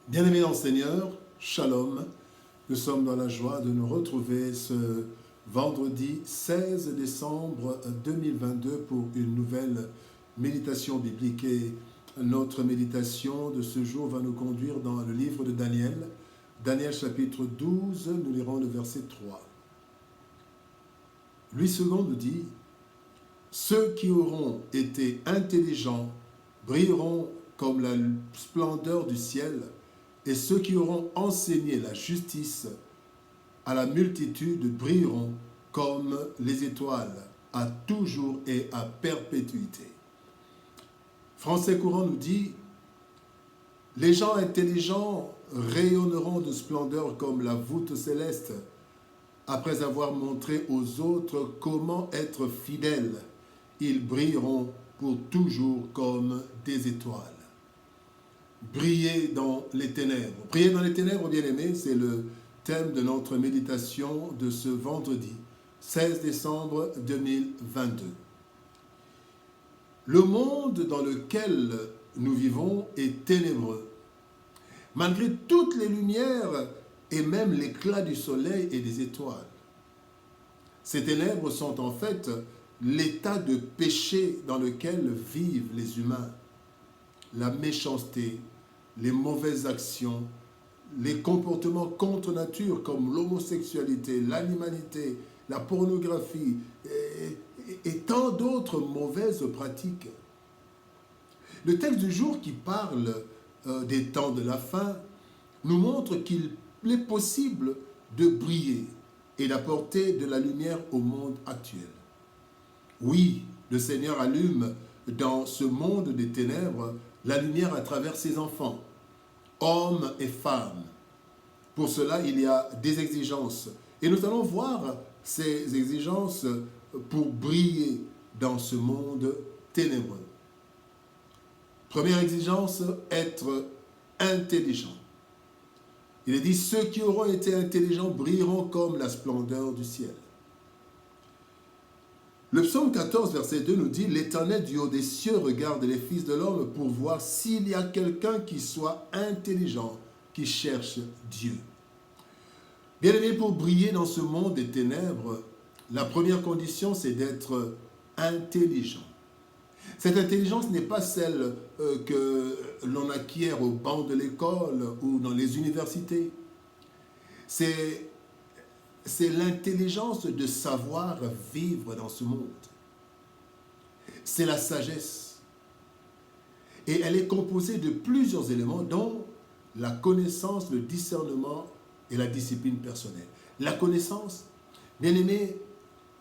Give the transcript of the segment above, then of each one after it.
Bien-aimés dans le Seigneur, Shalom, nous sommes dans la joie de nous retrouver ce vendredi 16 décembre 2022 pour une nouvelle méditation biblique. Et notre méditation de ce jour va nous conduire dans le livre de Daniel. Daniel chapitre 12, nous lirons le verset 3. Louis II nous dit « Ceux qui auront été intelligents brilleront comme la splendeur du ciel, et ceux qui auront enseigné la justice à la multitude brilleront comme les étoiles, à toujours et à perpétuité. » Français courant nous dit « Les gens intelligents rayonneront de splendeur comme la voûte céleste, après avoir montré aux autres comment être fidèles. Ils brilleront pour toujours comme des étoiles. » Briller dans les ténèbres. Briller dans les ténèbres, bien-aimés, c'est le thème de notre méditation de ce vendredi, 16 décembre 2022. Le monde dans lequel nous vivons est ténébreux. Malgré toutes les lumières et même l'éclat du soleil et des étoiles. Ces ténèbres sont en fait l'état de péché dans lequel vivent les humains. La méchanceté, les mauvaises actions, les comportements contre nature comme l'homosexualité, l'animalité, la pornographie et tant d'autres mauvaises pratiques. Le texte du jour qui parle des temps de la fin nous montre qu'il est possible de briller et d'apporter de la lumière au monde actuel. Oui, le Seigneur allume dans ce monde des ténèbres la lumière à travers ses enfants, hommes et femmes. Pour cela, il y a des exigences. Et nous allons voir ces exigences pour briller dans ce monde ténébreux. Première exigence, être intelligent. Il est dit, ceux qui auront été intelligents brilleront comme la splendeur du ciel. Le psaume 14, verset 2 nous dit « L'Éternel du haut des cieux regarde les fils de l'homme pour voir s'il y a quelqu'un qui soit intelligent, qui cherche Dieu. » Bien-aimé, pour briller dans ce monde des ténèbres, la première condition, c'est d'être intelligent. Cette intelligence n'est pas celle que l'on acquiert au banc de l'école ou dans les universités. C'est l'intelligence de savoir vivre dans ce monde. C'est la sagesse. Et elle est composée de plusieurs éléments, dont la connaissance, le discernement et la discipline personnelle. La connaissance, bien aimé,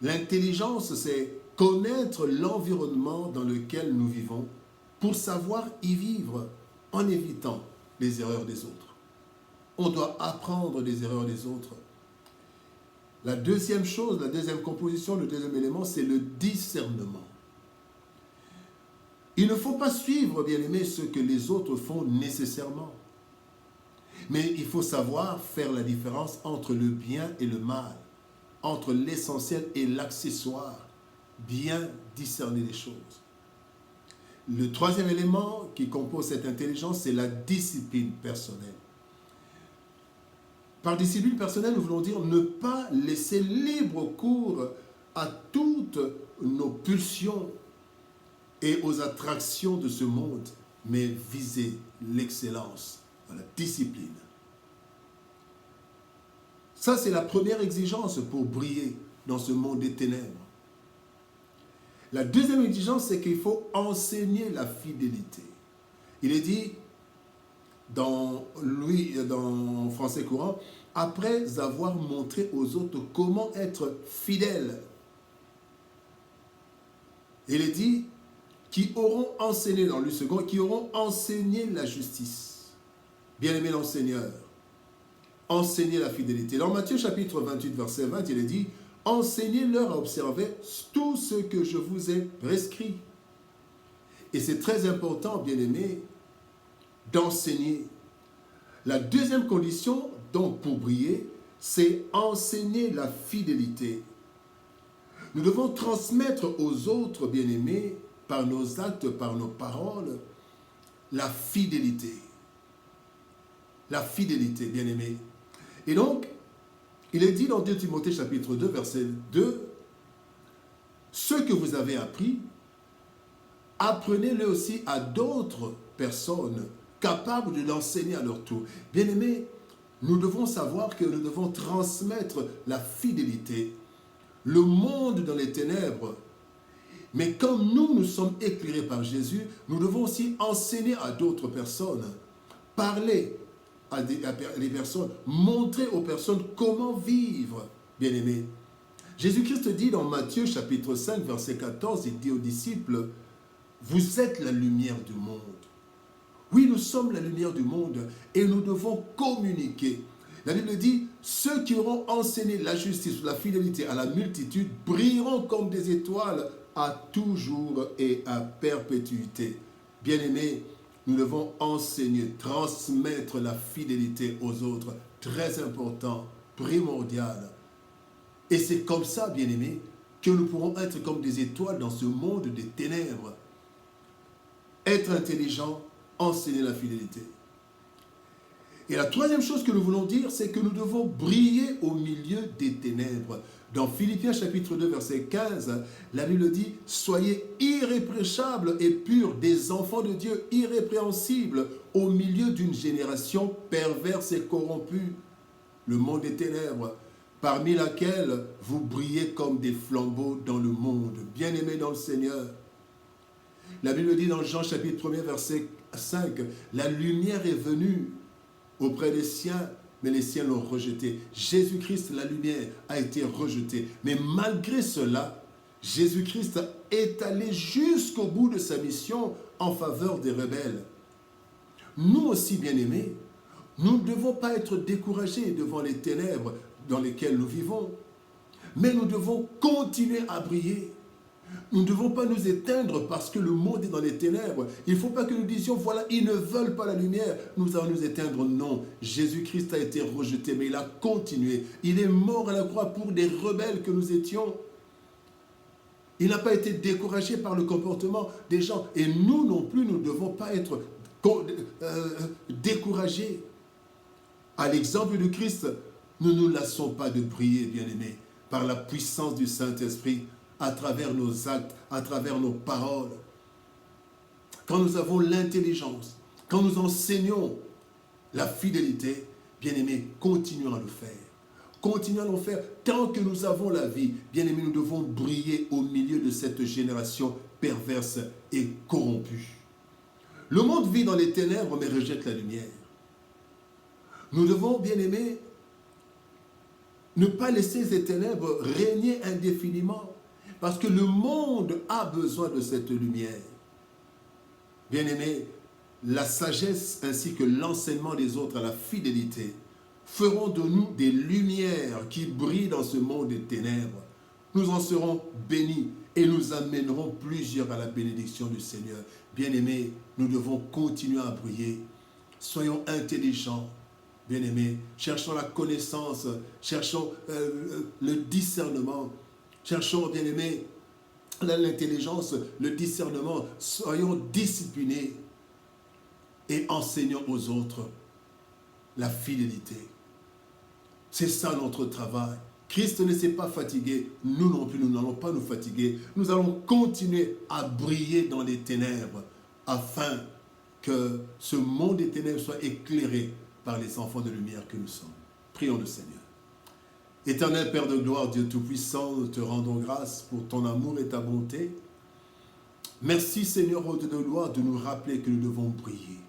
l'intelligence, c'est connaître l'environnement dans lequel nous vivons pour savoir y vivre en évitant les erreurs des autres. On doit apprendre des erreurs des autres. La deuxième chose, la deuxième composition, le deuxième élément, c'est le discernement. Il ne faut pas suivre, bien-aimé, ce que les autres font nécessairement. Mais il faut savoir faire la différence entre le bien et le mal, entre l'essentiel et l'accessoire, bien discerner les choses. Le troisième élément qui compose cette intelligence, c'est la discipline personnelle. Par discipline personnelle, nous voulons dire ne pas laisser libre cours à toutes nos pulsions et aux attractions de ce monde, mais viser l'excellence, la discipline. Ça, c'est la première exigence pour briller dans ce monde des ténèbres. La deuxième exigence, c'est qu'il faut enseigner la fidélité. Il est dit dans français courant, après avoir montré aux autres comment être fidèle. Il est dit, qui auront enseigné, dans le second, qui auront enseigné la justice. Bien-aimé dans le Seigneur, enseigner la fidélité. Dans Matthieu chapitre 28, verset 20, il est dit, enseignez-leur à observer tout ce que je vous ai prescrit. Et c'est très important, bien-aimé, d'enseigner. La deuxième condition, donc, pour briller, c'est enseigner la fidélité. Nous devons transmettre aux autres, bien-aimés, par nos actes, par nos paroles, la fidélité. la fidélité, bien-aimés. Et donc, il est dit dans 2 Timothée chapitre 2, verset 2, « Ce que vous avez appris, apprenez-le aussi à d'autres personnes capables de l'enseigner à leur tour. » Bien-aimés, nous devons savoir que nous devons transmettre la fidélité. Le monde dans les ténèbres, mais quand nous sommes éclairés par Jésus, nous devons aussi enseigner à d'autres personnes, parler à des personnes, montrer aux personnes comment vivre, bien-aimés. Jésus-Christ dit dans Matthieu chapitre 5, verset 14, il dit aux disciples, « Vous êtes la lumière du monde. » Oui, nous sommes la lumière du monde et nous devons communiquer. La Bible dit, ceux qui auront enseigné la justice ou la fidélité à la multitude brilleront comme des étoiles à toujours et à perpétuité. Bien-aimés, nous devons enseigner, transmettre la fidélité aux autres. Très important, primordial. Et c'est comme ça, bien-aimés, que nous pourrons être comme des étoiles dans ce monde des ténèbres. Être intelligent, enseigner la fidélité. Et la troisième chose que nous voulons dire, c'est que nous devons briller au milieu des ténèbres. Dans Philippiens chapitre 2, verset 15, la Bible dit « Soyez irréprochables et purs, des enfants de Dieu irrépréhensibles, au milieu d'une génération perverse et corrompue, le monde des ténèbres, parmi laquelle vous brillez comme des flambeaux dans le monde. » Bien-aimés dans le Seigneur. La Bible dit dans Jean chapitre 1, verset 5, « La lumière est venue auprès des siens, mais les siens l'ont rejeté. » Jésus-Christ, la lumière, a été rejeté. Mais malgré cela, Jésus-Christ est allé jusqu'au bout de sa mission en faveur des rebelles. Nous aussi, bien-aimés, nous ne devons pas être découragés devant les ténèbres dans lesquelles nous vivons, mais nous devons continuer à briller. Nous ne devons pas nous éteindre parce que le monde est dans les ténèbres. Il ne faut pas que nous disions, voilà, ils ne veulent pas la lumière, nous allons nous éteindre. Non, Jésus-Christ a été rejeté, mais il a continué. Il est mort à la croix pour des rebelles que nous étions. Il n'a pas été découragé par le comportement des gens. Et nous non plus, nous ne devons pas être découragés. À l'exemple de Christ, nous ne nous lassons pas de prier, bien-aimés, par la puissance du Saint-Esprit, à travers nos actes, à travers nos paroles. Quand nous avons l'intelligence, quand nous enseignons la fidélité, bien-aimés, continuons à le faire. Continuons à le faire tant que nous avons la vie. Bien-aimés, nous devons briller au milieu de cette génération perverse et corrompue. Le monde vit dans les ténèbres, mais rejette la lumière. Nous devons, bien-aimés, ne pas laisser ces ténèbres régner indéfiniment. Parce que le monde a besoin de cette lumière. Bien-aimés, la sagesse ainsi que l'enseignement des autres à la fidélité feront de nous des lumières qui brillent dans ce monde des ténèbres. Nous en serons bénis et nous amènerons plusieurs à la bénédiction du Seigneur. Bien-aimés, nous devons continuer à briller. Soyons intelligents. Bien-aimés, cherchons la connaissance, cherchons le discernement. Cherchons, bien-aimés, l'intelligence, le discernement. Soyons disciplinés et enseignons aux autres la fidélité. C'est ça notre travail. Christ ne s'est pas fatigué. Nous non plus, nous n'allons pas nous fatiguer. Nous allons continuer à briller dans les ténèbres afin que ce monde des ténèbres soit éclairé par les enfants de lumière que nous sommes. Prions le Seigneur. Éternel Père de gloire, Dieu Tout-Puissant, nous te rendons grâce pour ton amour et ta bonté. Merci Seigneur, au Dieu de gloire, de nous rappeler que nous devons briller.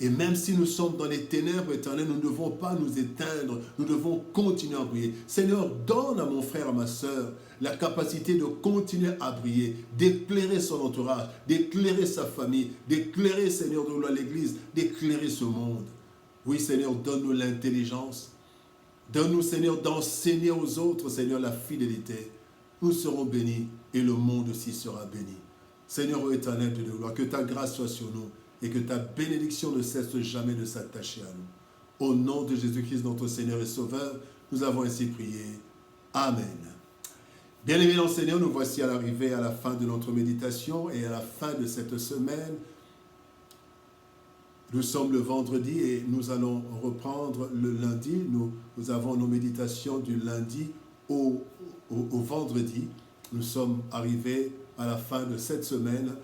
Et même si nous sommes dans les ténèbres, Éternel, nous ne devons pas nous éteindre, nous devons continuer à briller. Seigneur, donne à mon frère, à ma soeur, la capacité de continuer à briller, d'éclairer son entourage, d'éclairer sa famille, d'éclairer, Seigneur, de gloire, l'Église, d'éclairer ce monde. Oui, Seigneur, donne-nous l'intelligence. Donne-nous, Seigneur, d'enseigner aux autres, Seigneur, la fidélité. Nous serons bénis et le monde aussi sera béni. Seigneur, ô éternel de gloire, que ta grâce soit sur nous et que ta bénédiction ne cesse jamais de s'attacher à nous. Au nom de Jésus-Christ, notre Seigneur et Sauveur, nous avons ainsi prié. Amen. Bien-aimés dans le Seigneur, nous voici à l'arrivée à la fin de notre méditation et à la fin de cette semaine Nous sommes le vendredi et nous allons reprendre le lundi. Nous avons nos méditations du lundi au vendredi. Nous sommes arrivés à la fin de cette semaine.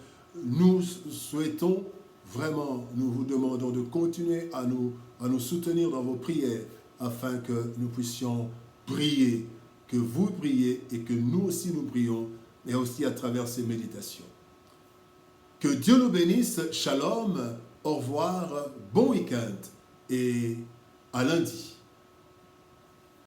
Nous souhaitons vraiment, nous vous demandons de continuer à nous soutenir dans vos prières afin que nous puissions prier, que vous priez et que nous aussi nous prions, et aussi à travers ces méditations. Que Dieu nous bénisse. Shalom. Au revoir. Bon week-end et à lundi.